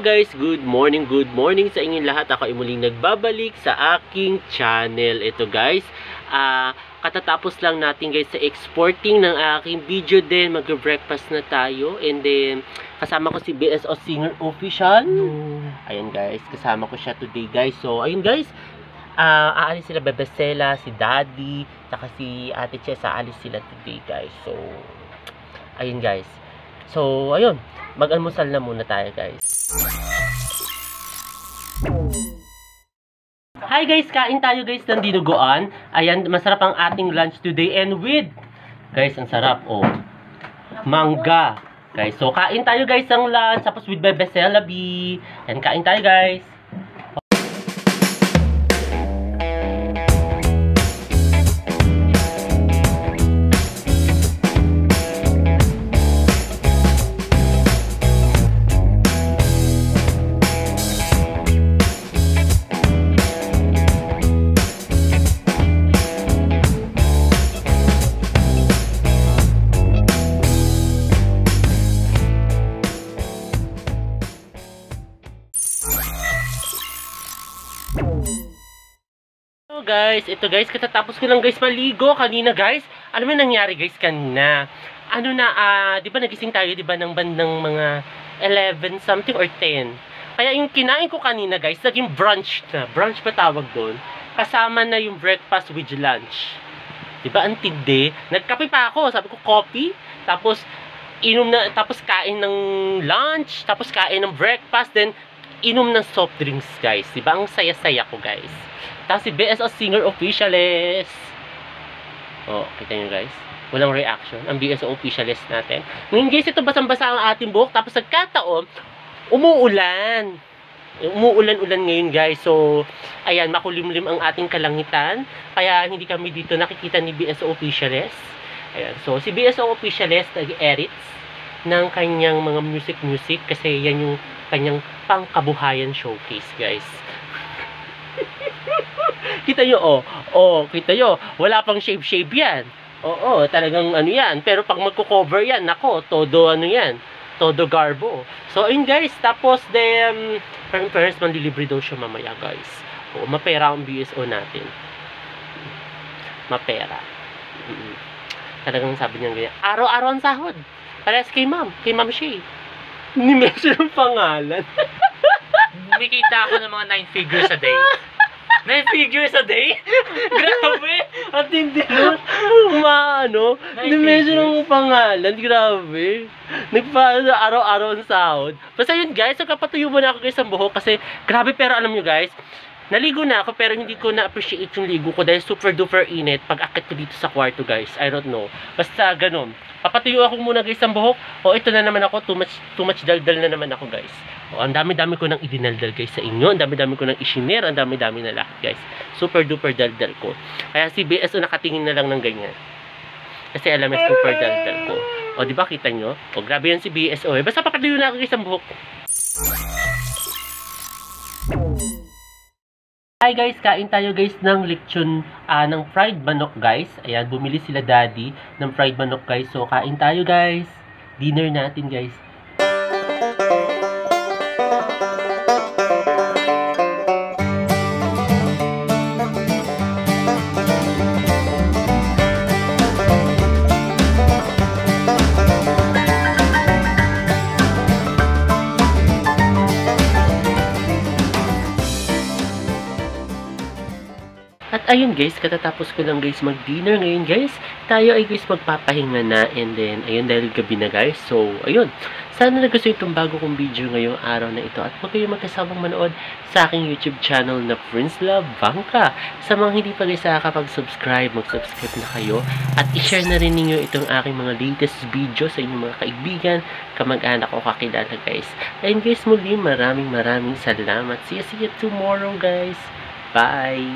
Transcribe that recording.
Hello guys, good morning sa inyong lahat. Ako ay muling nagbabalik sa aking channel. Ito guys, katatapos lang natin guys sa exporting ng aking video din. Mag-breakfast na tayo. And then, kasama ko si BSO Singer Official. Ayun guys, kasama ko siya today guys. So, ayun guys, aalis sila Bebe Sela, si Daddy, saka si Ate Chess, aalis sila today guys. So, ayun guys. So, ayun, mag-almusal na muna tayo guys. Hi guys, kain tayo guys ng dinuguan. Ayan, masarap ang ating lunch today. And with, guys, ang sarap, oh, mangga. Guys, so kain tayo guys ng lunch. Tapos with Bebe Sela B. Ayan, kain tayo guys. Guys, ito guys, katatapos ko lang guys maligo kanina guys. Alam mo nangyari guys kanina? Ano na, di ba nagising tayo, di ba, ng bandang mga 11 something or 10. Kaya yung kinain ko kanina guys, naging brunch na. Brunch pa tawag doon. Kasama na yung breakfast with lunch. Di ba, ang tindi? Nagkape pa ako, sabi ko coffee, tapos inom na, tapos kain ng lunch, tapos kain ng breakfast, then inom ng soft drinks guys. Di ba, ang saya-saya ko guys. Tapos si BSO Singer Officialist. Oh, kita nyo guys. Walang reaction. Ang BSO Officialist natin. Ngayon guys, ito basang-basa ang ating buhok. Tapos nagkataon, umuulan. Umuulan-ulan ngayon guys. So, ayan, makulimlim ang ating kalangitan. Kaya hindi kami dito nakikita ni BSO Officialist. Ayan. So, si BSO Officialist nag-edits ng kanyang mga music. Kasi yan yung kanyang pangkabuhayan showcase guys. Kita nyo, kita nyo, wala pang shave yan. Oo, talagang ano yan. Pero pag magko-cover yan, nako, todo ano yan, todo garbo. So, ayun guys, tapos then, parents mandilibre daw siya mamaya guys. Oo, mapera ang BSO natin. Mapera. Talagang sabi niya ganyan, araw-araw ang sahod. Parehas kay Ma'am Shay. Ni-mention ang pangalan. Kumikita ako ng mga 9 figures a day. 9 figures a day? Grabe! At hindi nun, ni-mention ang pangalan. Grabe. Araw-araw ang sahod. Basta yun guys, so kapatuyo mo na ako guys ang buhok kasi grabe, pero alam nyo guys, naligo na ako pero hindi ko na-appreciate yung ligo ko dahil super duper init pag akit ko dito sa kwarto guys. I don't know. Basta ganun. Papatuyo ako muna guys ang buhok. O ito na naman ako, too much daldal na naman ako guys. O ang dami-dami ko nang idinaldal guys sa inyo. Ang dami-dami ko nang ishiner. Ang dami-dami na lahat guys. Super duper daldal ko. Kaya si BSO nakatingin na lang ng ganyan. Kasi alam niya super daldal ko. O diba kita nyo? O grabe yan si BSO eh. Basta papatuyo na ako guys ang buhok. Hi guys, kain tayo guys ng lechon, ng fried manok guys. Ayan, bumili sila Daddy ng fried manok guys. So, kain tayo guys. Dinner natin guys. At ayun guys, katatapos ko lang guys mag-dinner ngayon guys. Tayo ay guys magpapahinga na, and then ayun dahil gabi na guys. So ayun, sana nagustuhan itong bago kong video ngayong araw na ito. At huwag kayong magkasamang manood sa aking YouTube channel na Prince Love Bangka. Sa mga hindi pa guys nakakapag-subscribe, mag-subscribe na kayo. At i-share na rin ninyo itong aking mga latest video sa inyong mga kaibigan, kamag-anak o kakilala guys. Ayun guys, muli maraming salamat. See you tomorrow guys. Bye!